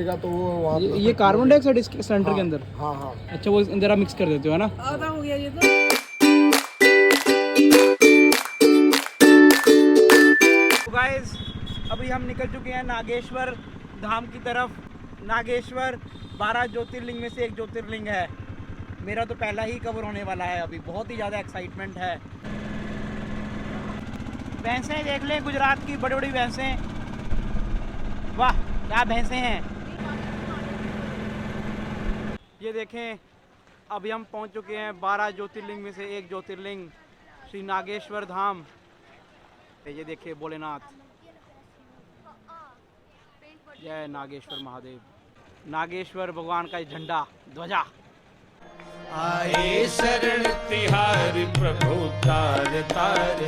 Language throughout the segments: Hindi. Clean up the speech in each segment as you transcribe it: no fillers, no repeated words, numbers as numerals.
तो वो वहाँ ये कार्बन डाइऑक्साइड इसके सिलेंडर के अंदर। हाँ हाँ अच्छा, वो जरा मिक्स कर देते हो, है ना? आधा हो गया ये तो। गाइस, अभी हम निकल चुके हैं नागेश्वर धाम की तरफ। नागेश्वर 12 ज्योतिर्लिंग में से एक ज्योतिर्लिंग है। मेरा तो पहला ही कवर होने वाला है। अभी बहुत ही ज़्यादा एक्साइटमेंट है। भैंसें देख लें, गुजरात की बड़ी बड़ी भैंसें। वाह, क्या भैंसें हैं। ये देखें, अभी हम पहुंच चुके हैं 12 ज्योतिर्लिंग में से एक ज्योतिर्लिंग श्री नागेश्वर धाम। ये देखिए भोलेनाथ। जय नागेश्वर महादेव। नागेश्वर भगवान का झंडा, ध्वजा। आए शरण तिहारी प्रभु तार तार,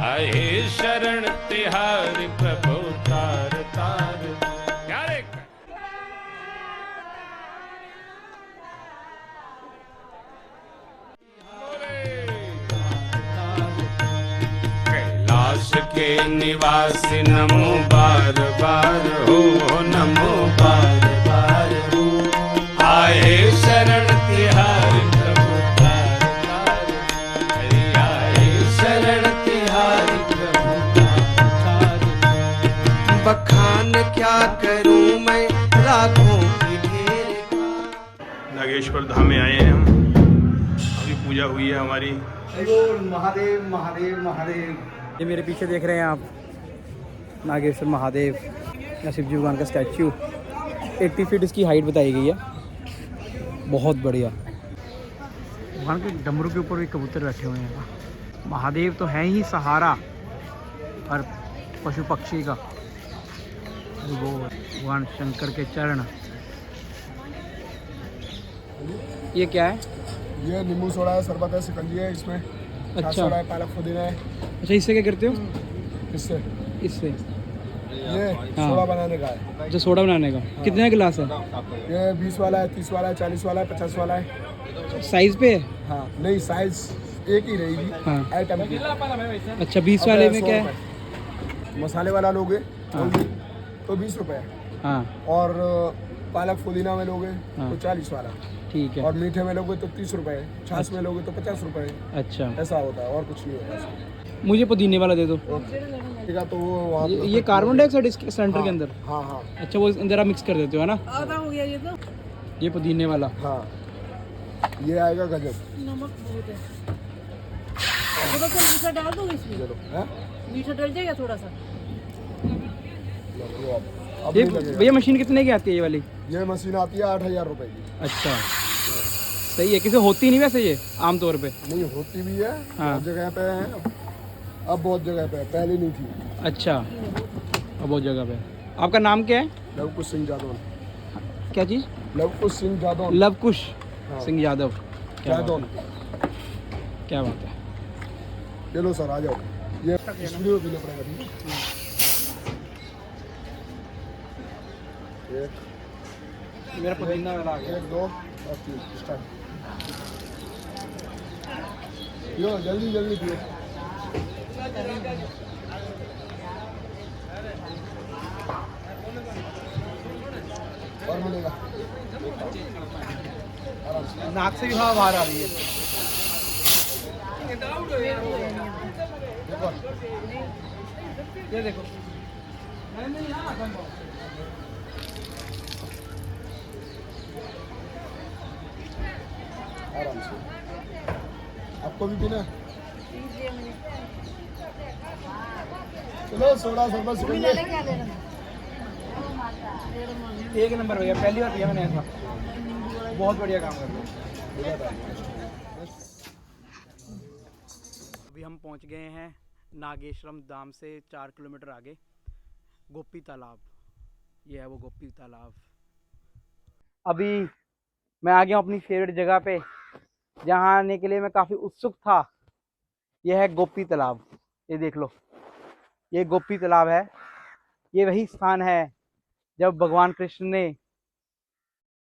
आए शरण तिहारी प्रभु तार तार। कैलाश के निवासी नमो बार बार हो, नमो बार बार हो। आए शरण तिहारी प्रभु तार तार, आए शरण तिहारी प्रभु तार तार। बखान क्या करूं मैं लाखों की ढेर का। नागेश्वर धाम में आए हैं हम। अभी पूजा हुई है हमारी। महादेव महादेव महादेव। ये मेरे पीछे देख रहे हैं आप, नागेश्वर महादेव या शिव जी भगवान का स्टैच्यू। 80 फीट इसकी हाइट बताई गई है। बहुत बढ़िया। भगवान के डमरू के ऊपर भी कबूतर बैठे हुए हैं। महादेव तो है ही सहारा हर पशु पक्षी का। वो भगवान शंकर के चरण। ये क्या है? ये नींबू सोडा है, शरबत है, शिकंजी है इसमें। अच्छा। सोडा है, पालक पुदीना है। अच्छा, इससे क्या करते हो? इससे इससे ये सोडा बनाने का है। जो सोडा बनाने का। कितने गिलास है? ये 20 वाला है, 30 वाला है, 40 वाला है, 50 वाला है। साइज पे है? हाँ नहीं, साइज एक ही रहेगी। हाँ। आइटम की। अच्छा, 20 वाले में क्या है? मसाले वाला लोगे हाँ। तो 20 रुपये। हाँ, और पालक पुदीना में लोगे हाँ। तो 40 वाला। ठीक है। और मीठे में लोगे तो 30 रुपये, छाछ में लोगे तो 50 रुपये। अच्छा, ऐसा होता है और कुछ नहीं होता इसमें। मुझे पुदीने वाला दे दो। ठीक है, तो वो वहाँ ये कार्बन डाइऑक्साइड इसके सिलेंडर के अंदर। हाँ हाँ अच्छा, वो जरा मिक्स कर देते हो, है ना? आधा हो गया ये तो। ये पुदीने वाला। हाँ। ये आएगा गजब। नमक बहुत है। थोड़ा सा मीठा डाल दो इसमें। चलो हैं? मीठा डल जाएगा थोड़ा सा। लो, अब ये नहीं लगेगा। भैया मशीन कितने की आती है ये वाली? ये मशीन आती है 8,000 रुपए की। अच्छा, सही है। किसी होती नहीं वैसे ये आमतौर पे? नहीं, होती भी है। हाँ। बहुत जगह पे है। अब बहुत जगह पे है, पहले नहीं थी। अच्छा, अब बहुत जगह पे। आपका नाम क्या है? लवकुश सिंह जादव। क्या चीज़? लवकुश सिंह जादव। लवकुश हाँ। सिंह यादव। क्या जादव। बात है। क्या बात है। चलो सर, आ जाओ। ये वीडियो पीना पड़ेगा, ठीक है? मेरा पुदीना वाला आ गया। 1 2 और 3 स्टार्ट। पियो जल्दी जल्दी पियो। और मिलेगा आराम से। नाक से भी हवा बाहर आ रही है। देखो, ये देखो। आराम से। आपको भी पीना है? चलो, सोडा शरबत शिकंजी। एक नंबर भैया, पहली बार पिया मैंने ऐसा। बहुत बढ़िया काम कर रहे हो। अभी हम पहुंच गए हैं नागेश्वरम धाम से 4 किलोमीटर आगे गोपी तालाब। ये है वो गोपी तालाब। अभी मैं आ गया हूँ अपनी फेवरेट जगह पे, जहाँ आने के लिए मैं काफ़ी उत्सुक था। यह है गोपी तालाब। ये देख लो, ये गोपी तालाब है। ये वही स्थान है जब भगवान कृष्ण ने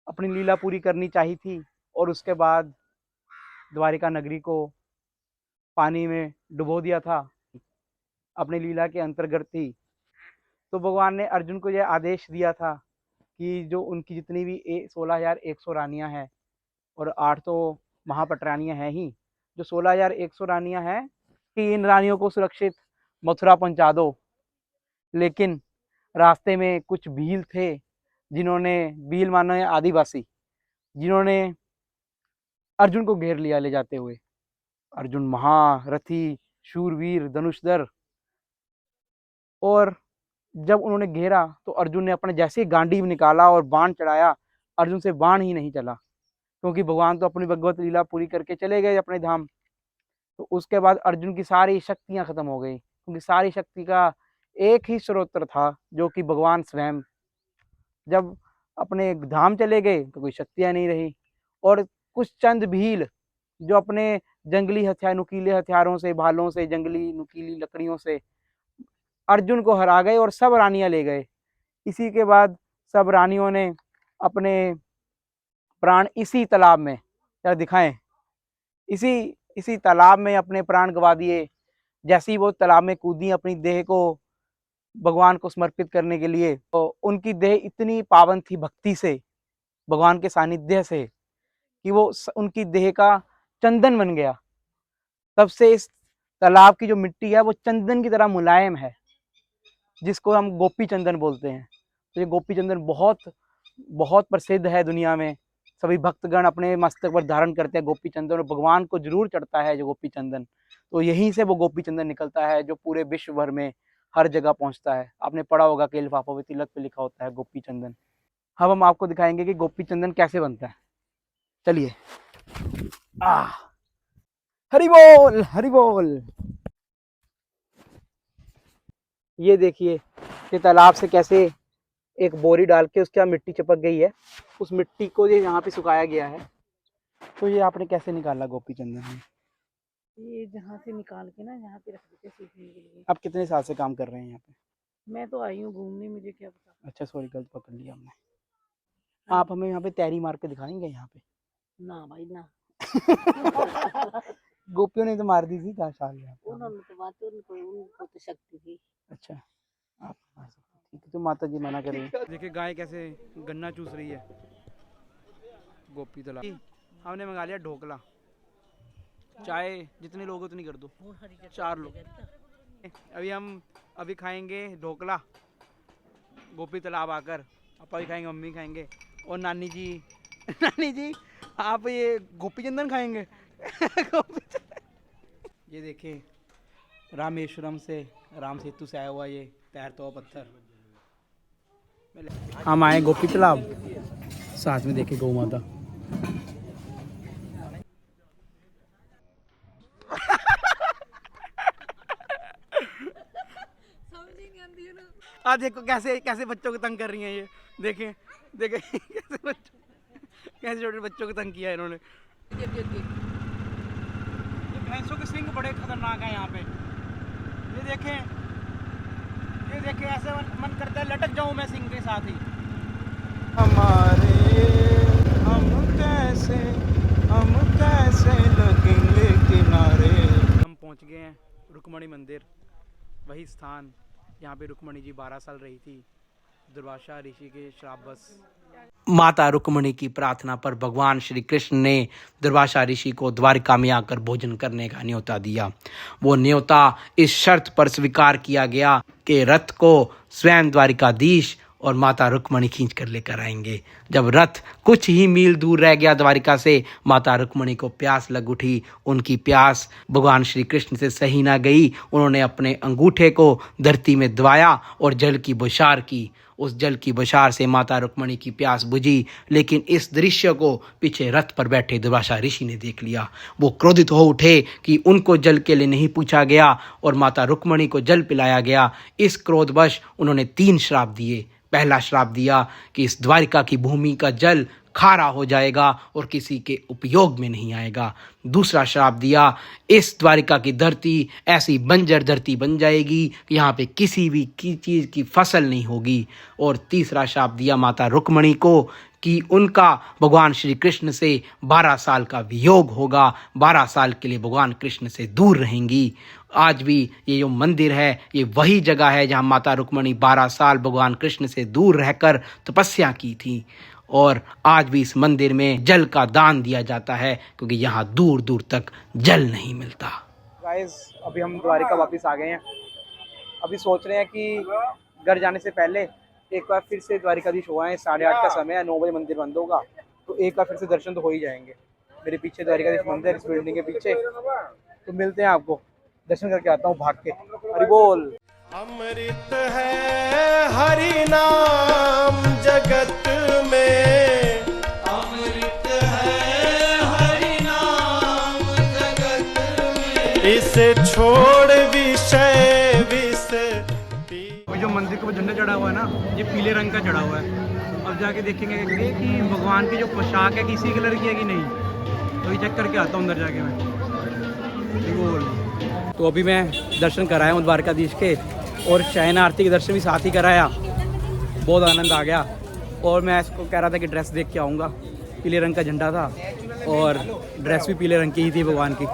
अपनी लीला पूरी करनी चाहिए थी और उसके बाद द्वारिका नगरी को पानी में डुबो दिया था। अपनी लीला के अंतर्गत थी। तो भगवान ने अर्जुन को यह आदेश दिया था कि जो उनकी जितनी भी 16,100 रानियां हैं और 8 तो महापटरानियां हैं ही, जो 16,100 रानियां हैं कि इन रानियों को सुरक्षित मथुरा पहुंचा दो। लेकिन रास्ते में कुछ भील थे, भील मानो है आदिवासी, जिन्होंने अर्जुन को घेर लिया ले जाते हुए। अर्जुन महारथी, शूरवीर, धनुषधर, और जब उन्होंने घेरा तो अर्जुन ने अपने जैसे ही गांडीव निकाला और बाण चढ़ाया, अर्जुन से बाण ही नहीं चला, क्योंकि भगवान तो अपनी भगवत लीला पूरी करके चले गए अपने धाम। तो उसके बाद अर्जुन की सारी शक्तियां खत्म हो गई, क्योंकि सारी शक्ति का एक ही स्रोत था, जो कि भगवान स्वयं। जब अपने धाम चले गए तो कोई शक्तियां नहीं रही, और कुछ चंद भील जो अपने जंगली हथियार, नुकीले हथियारों से, भालों से, जंगली नुकीली लकड़ियों से अर्जुन को हरा गए और सब रानियां ले गए। इसी के बाद सब रानियों ने अपने प्राण इसी तालाब में, या दिखाएं, इसी तालाब में अपने प्राण गवा दिए। जैसे ही वो तालाब में कूदी अपनी देह को भगवान को समर्पित करने के लिए, तो उनकी देह इतनी पावन थी भक्ति से, भगवान के सानिध्य से, कि वो उनकी देह का चंदन बन गया। तब से इस तालाब की जो मिट्टी है वो चंदन की तरह मुलायम है, जिसको हम गोपी चंदन बोलते हैं। तो ये गोपी चंदन बहुत बहुत प्रसिद्ध है दुनिया में। सभी भक्तगण अपने मस्तक पर धारण करते हैं गोपी चंदन, और भगवान को जरूर चढ़ता है जो गोपी चंदन। तो यहीं से वो गोपी चंदन निकलता है, जो पूरे विश्व भर में हर जगह पहुंचता है। आपने पढ़ा होगा कि लिफाफों पे तिलक पे लिखा होता है गोपी चंदन। अब हम आपको दिखाएंगे कि गोपी चंदन कैसे बनता है। चलिए। हरि बोल, हरि बोल। ये देखिए कि तालाब से कैसे एक बोरी डाल के उसके मिट्टी चिपक गई है, उस मिट्टी को ये यहाँ पे सुखाया गया है। तो ये आपने कैसे निकाला गोपी चंदन? ये जहाँ से निकाल के ना यहाँ पे रख देते सूखने के लिए। आप कितने साल से काम कर रहे हैं यहाँ पे? मैं तो आई हूँ घूमने, मुझे क्या पता। अच्छा, सॉरी, गलत पकड़ लिया हमने। आप हमें यहाँ पे तैरी मार के दिखाएंगे यहाँ पे? ना भाई ना। गोपियों ने तो मार दी थी 4 साल में। उन्होंने तो बात, उनको तो शक्ति थी। अच्छा, आप मार सकते, ठीक है, तो माता जी मना करेंगे। देखिए गाय कैसे गन्ना चूस रही है गोपी तालाब। हमने मंगा लिया ढोकला, चाय जितने लोग उतनी कर दो, 4 लोग। अभी खाएंगे ढोकला गोपी तालाब आकर। पापा भी खाएंगे, मम्मी खाएंगे, और नानी जी नानी जी आप ये गोपी चंदन खाएंगे? ये देखिए रामेश्वरम से, राम सेतु से आया हुआ ये तैरता हुआ पत्थर। हम आए गोपी तालाब, साथ में देखे गौ माता। आज देखो कैसे कैसे बच्चों को तंग कर रही हैं ये। देखें देखें कैसे छोटे बच्चों को तंग किया है इन्होंने। ये भैंसों के सिंग बड़े खतरनाक हैं यहाँ पे। ये देखें ऐसे मन करता है लटक जाऊं मैं सिंग के साथ ही। हम कैसे लगेंगे किनारे। हम पहुँच गए हैं रुक्मणी मंदिर, वही स्थान यहाँ पे रुक्मणी जी 12 साल रही थी, दुर्वासा ऋषि के श्रापवश। माता रुक्मणी की प्रार्थना पर भगवान श्री कृष्ण ने दुर्वासा ऋषि को द्वारिका में आकर भोजन करने का न्योता दिया। वो न्योता इस शर्त पर स्वीकार किया गया कि रथ को स्वयं द्वारिकाधीश और माता रुक्मणी खींच कर लेकर आएंगे। जब रथ कुछ ही मील दूर रह गया द्वारिका से, माता रुक्मणी को प्यास लग उठी। उनकी प्यास भगवान श्री कृष्ण से सही ना गई। उन्होंने अपने अंगूठे को धरती में दबाया और जल की बौछार की। उस जल की बौछार से माता रुक्मणी की प्यास बुझी। लेकिन इस दृश्य को पीछे रथ पर बैठे दुर्वासा ऋषि ने देख लिया। वो क्रोधित हो उठे कि उनको जल के लिए नहीं पूछा गया और माता रुक्मणी को जल पिलाया गया। इस क्रोधवश उन्होंने 3 श्राप दिए। पहला श्राप दिया कि इस द्वारिका की भूमि का जल खारा हो जाएगा और किसी के उपयोग में नहीं आएगा। दूसरा श्राप दिया, इस द्वारिका की धरती ऐसी बंजर धरती बन जाएगी कि यहाँ पे किसी भी चीज़ की फसल नहीं होगी। और तीसरा श्राप दिया माता रुक्मणी को कि उनका भगवान श्री कृष्ण से 12 साल का वियोग होगा, 12 साल के लिए भगवान कृष्ण से दूर रहेंगी। आज भी ये जो मंदिर है ये वही जगह है जहाँ माता रुक्मणी 12 साल भगवान कृष्ण से दूर रहकर तपस्या की थी। और आज भी इस मंदिर में जल का दान दिया जाता है क्योंकि यहाँ दूर दूर तक जल नहीं मिलता। गाइस अभी हम द्वारिका वापस आ गए हैं। अभी सोच रहे हैं कि घर जाने से पहले एक बार फिर से द्वारिकाधीश हो आए। 8:30 का समय है, 9 बजे मंदिर बंद होगा, तो एक बार फिर से दर्शन तो हो ही जाएंगे। मेरे पीछे द्वारिकाधीश मंदिर, इस बिल्डिंग के पीछे। तो मिलते हैं आपको, दर्शन करके आता हूँ भाग के। हरि बोल। अमृत है हरि नाम जगत में, अमृत है हरि नाम जगत में, इसे छोड़ विषय विष। जो मंदिर के ऊपर झंडा चढ़ा हुआ है ना, ये पीले रंग का चढ़ा हुआ है। अब जाके देखेंगे कि भगवान की जो पोशाक है किसी कलर की है कि नहीं, तो ये चेक करके आता हूँ अंदर जाके मैं। बोल। तो अभी मैं दर्शन कराया हूँ द्वारकाधीश के, और शयन आरती के दर्शन भी साथ ही कराया। बहुत आनंद आ गया। और मैं इसको कह रहा था कि ड्रेस देख के आऊँगा, पीले रंग का झंडा था और ड्रेस भी पीले रंग की ही थी भगवान की।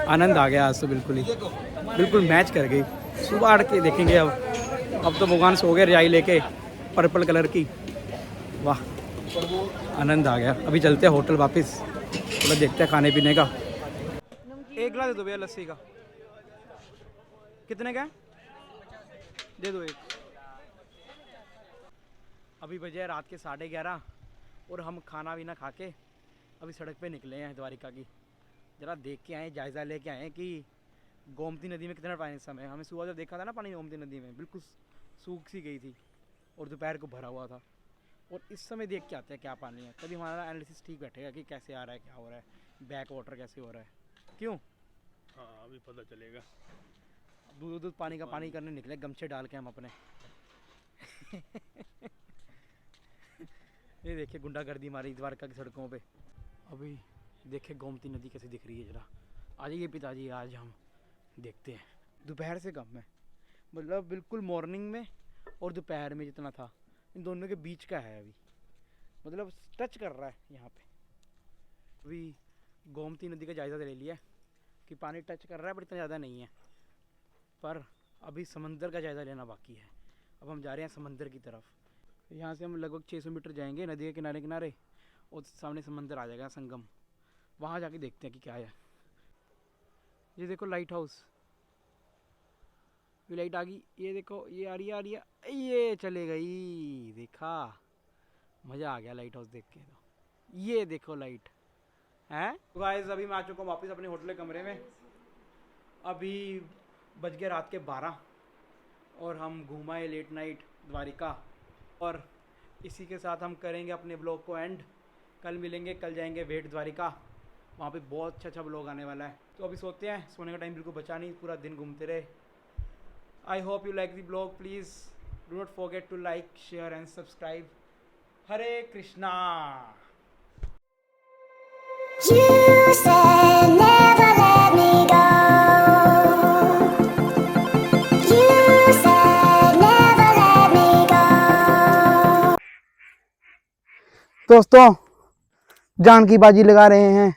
आनंद आ गया आज तो, बिल्कुल मैच कर गई। सुबह आड़ के देखेंगे। अब तो भगवान सो गए रजाई लेके पर्पल कलर की। वाह आनंद आ गया। अभी चलते हैं होटल वापस, थोड़ा देखते हैं खाने पीने का। एक गिलास दे दो भैया लस्सी का। कितने का? दे दो एक। अभी बजे रात के 11:30 और हम खाना भी ना खा के अभी सड़क पे निकले हैं द्वारिका की। ज़रा देख के आए, जायज़ा लेके आए कि गोमती नदी में कितना पानी इस समय। हमें सुबह जब देखा था ना पानी गोमती नदी में बिल्कुल सूख सी गई थी और दोपहर को भरा हुआ था। और इस समय देख के आते हैं क्या पानी है, तभी हमारा एनालिसिस ठीक बैठेगा कि कैसे आ रहा है, क्या हो रहा है, बैक वाटर कैसे हो रहा है। क्यों? हाँ अभी पता चलेगा। दूध पानी का पानी करने निकले गमछे डाल के हम अपने। ये देखिए गुंडागर्दी हमारी द्वारका की सड़कों पे। अभी देखिए गोमती नदी कैसी दिख रही है। जरा आ जाइए पिताजी, आज हम देखते हैं। दोपहर से कम है, मतलब बिल्कुल मॉर्निंग में और दोपहर में जितना था इन दोनों के बीच का है। अभी मतलब टच कर रहा है यहाँ पे। अभी गोमती नदी का जायज़ा ले लिया कि पानी टच कर रहा है, पर इतना ज़्यादा नहीं है। पर अभी समंदर का जायज़ा लेना बाकी है। अब हम जा रहे हैं समंदर की तरफ। यहाँ से हम लगभग 600 मीटर जाएंगे नदी के किनारे किनारे, और सामने समंदर आ जाएगा संगम। वहाँ जाके देखते हैं कि क्या है। ये देखो लाइट हाउस, ये लाइट आ गई। ये देखो ये आ रही है, ये चले गई। देखा, मज़ा आ गया लाइट हाउस देख के। तो ये देखो लाइट है। तो गाइस अभी मैं आ चुका हूँ वापस अपने होटल के कमरे में। अभी बज गए रात के 12 और हम घूमाए लेट नाइट द्वारिका। और इसी के साथ हम करेंगे अपने ब्लॉग को एंड। कल मिलेंगे, कल जाएंगे वेट द्वारिका, वहाँ पे बहुत अच्छा ब्लॉग आने वाला है। तो अभी सोते हैं, सोने का टाइम बिल्कुल बचा नहीं, पूरा दिन घूमते रहे। I hope you like the blog. Please do not forget to like, share and subscribe. Hare Krishna. You said never let me go. You said never let me go. दोस्तों जान की बाजी लगा रहे हैं।